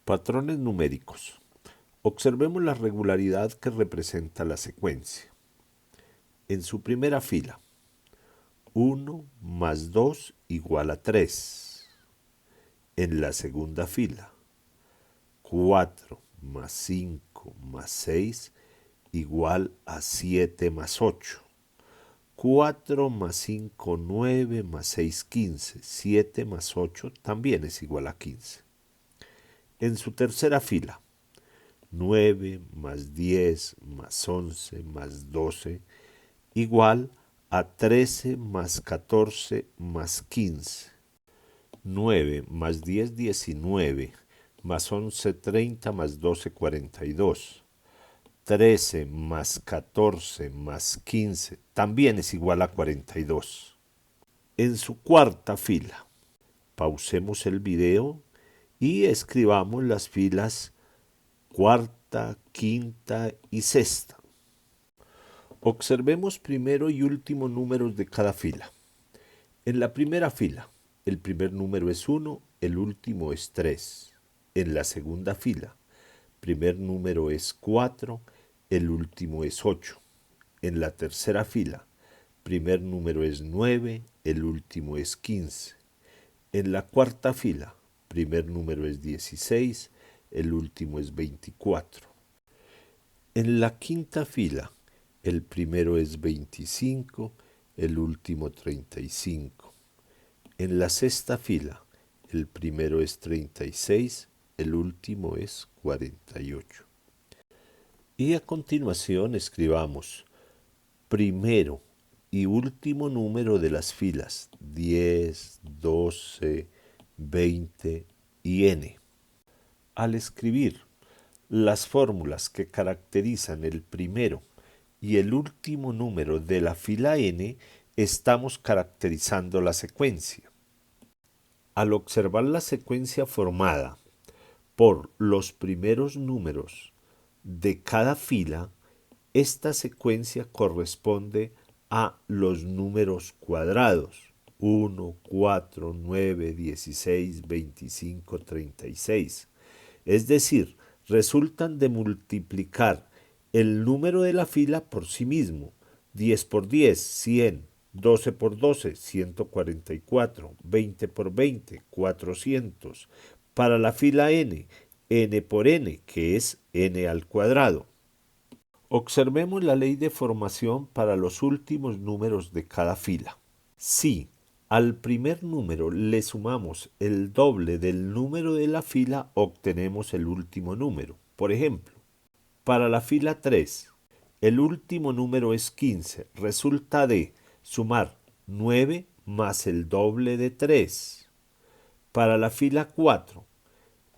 Patrones numéricos. Observemos la regularidad que representa la secuencia. En su primera fila, 1 más 2 igual a 3. En la segunda fila, 4 más 5 más 6 igual a 7 más 8. 4 más 5, 9 más 6, 15. 7 más 8 también es igual a 15. En su tercera fila, 9 más 10 más 11 más 12 igual a 13 más 14 más 15. 9 más 10, 19, más 11, 30, más 12, 42. 13 más 14 más 15 también es igual a 42. En su cuarta fila, pausemos el video y escribamos las filas cuarta, quinta y sexta. Observemos primero y último números de cada fila. En la primera fila, el primer número es 1, el último es 3. En la segunda fila, primer número es 4, el último es 8. En la tercera fila, primer número es 9, el último es 15. En la cuarta fila, primer número es 16, el último es 24. En la quinta fila, el primero es 25, el último 35. En la sexta fila, el primero es 36, el último es 48. Y a continuación escribamos primero y último número de las filas 10, 12, 20 y n. Al escribir las fórmulas que caracterizan el primero y el último número de la fila n, estamos caracterizando la secuencia. Al observar la secuencia formada por los primeros números de cada fila, esta secuencia corresponde a los números cuadrados 1, 4, 9, 16, 25, 36. Es decir, resultan de multiplicar el número de la fila por sí mismo. 10 por 10, 100. 12 por 12, 144. 20 por 20, 400. Para la fila n, n por n, que es n al cuadrado. Observemos la ley de formación para los últimos números de cada fila. Si al primer número le sumamos el doble del número de la fila, obtenemos el último número. Por ejemplo, para la fila 3, el último número es 15. Resulta de sumar 9 más el doble de 3. Para la fila 4,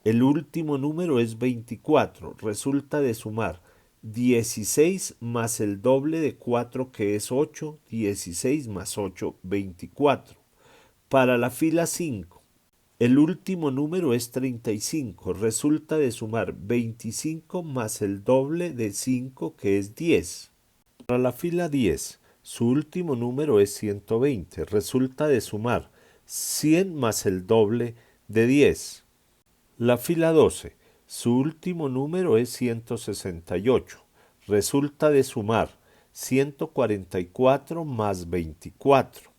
el último número es 24. Resulta de sumar 16 más el doble de 4, que es 8. 16 más 8, 24. Para la fila 5, el último número es 35. Resulta de sumar 25 más el doble de 5, que es 10. Para la fila 10, su último número es 120. Resulta de sumar 100 más el doble de 10. La fila 12, su último número es 168. Resulta de sumar 144 más 24.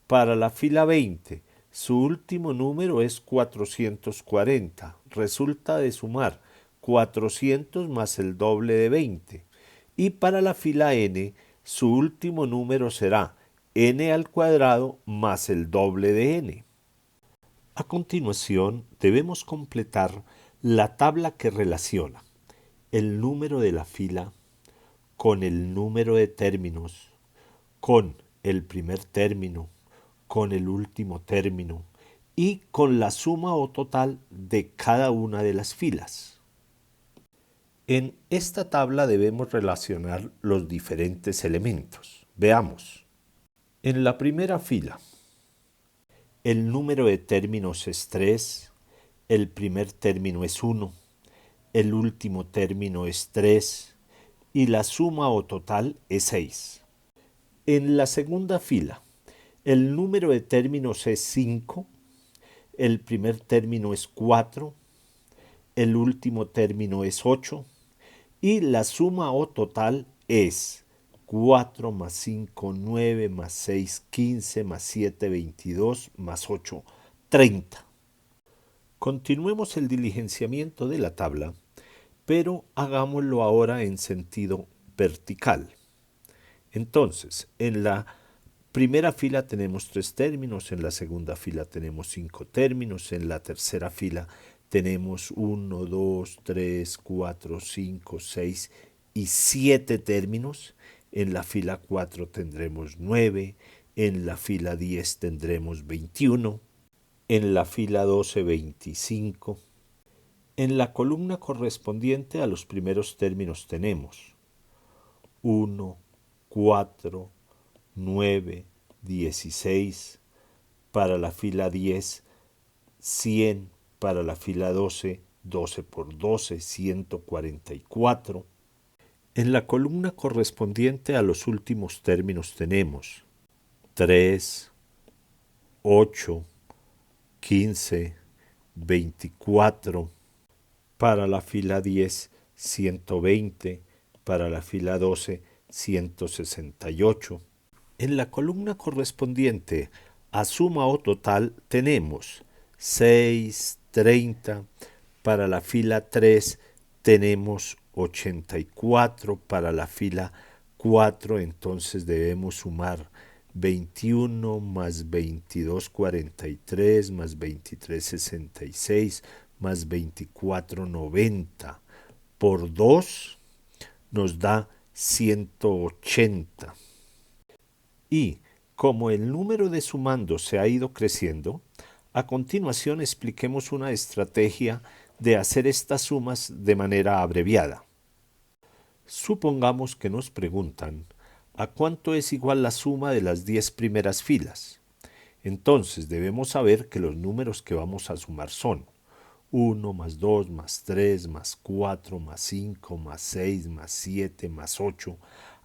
Para la fila 20, su último número es 440. Resulta de sumar 400 más el doble de 20. Y para la fila n, su último número será n al cuadrado más el doble de n. A continuación, debemos completar la tabla que relaciona el número de la fila con el número de términos, con el primer término, con el último término y con la suma o total de cada una de las filas. En esta tabla debemos relacionar los diferentes elementos. Veamos. En la primera fila, el número de términos es 3, el primer término es 1, el último término es 3 y la suma o total es 6. En la segunda fila, el número de términos es 5, el primer término es 4, el último término es 8 y la suma o total es 4 más 5, 9 más 6, 15 más 7, 22 más 8, 30. Continuemos el diligenciamiento de la tabla, pero hagámoslo ahora en sentido vertical. Entonces, en la primera fila tenemos 3 términos, en la segunda fila tenemos 5 términos, en la tercera fila tenemos 1, 2, 3, 4, 5, 6 y 7 términos. En la fila 4 tendremos 9, en la fila 10 tendremos 21, en la fila 12 25. En la columna correspondiente a los primeros términos tenemos 1, 4, 9, 16, para la fila 10, 100, para la fila 12, 12 por 12, 144. En la columna correspondiente a los últimos términos tenemos 3, 8, 15, 24, para la fila 10, 120, para la fila 12, 168. En la columna correspondiente a suma o total tenemos 6, 30, para la fila 3 tenemos 84, para la fila 4 entonces debemos sumar 21 más 22, 43, más 23, 66, más 24, 90. Por 2 nos da 180. Y como el número de sumandos se ha ido creciendo, a continuación expliquemos una estrategia de hacer estas sumas de manera abreviada. Supongamos que nos preguntan ¿a cuánto es igual la suma de las 10 primeras filas? Entonces debemos saber que los números que vamos a sumar son 1 más 2 más 3 más 4 más 5 más 6 más 7 más 8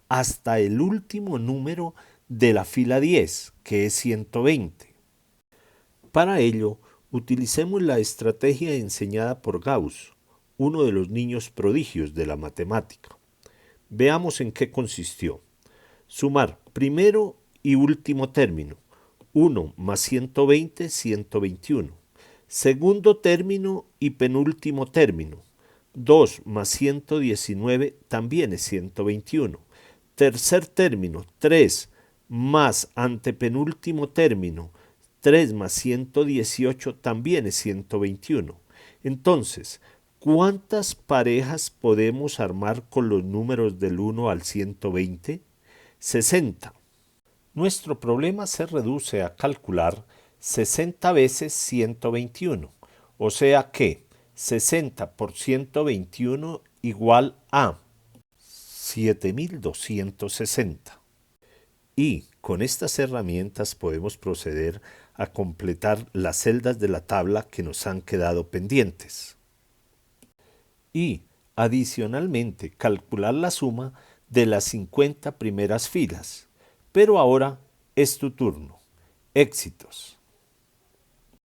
hasta el último número de la fila 10, que es 120. Para ello, utilicemos la estrategia enseñada por Gauss, uno de los niños prodigios de la matemática. Veamos en qué consistió. Sumar primero y último término. 1 más 120, 121. Segundo término y penúltimo término. 2 más 119 también es 121. Tercer término, 3 más antepenúltimo término, 3 más 118 también es 121. Entonces, ¿cuántas parejas podemos armar con los números del 1 al 120? 60. Nuestro problema se reduce a calcular 60 veces 121, o sea que 60 por 121 igual a 7260. Y con estas herramientas podemos proceder a completar las celdas de la tabla que nos han quedado pendientes. Y, adicionalmente, calcular la suma de las 50 primeras filas. Pero ahora es tu turno. Éxitos.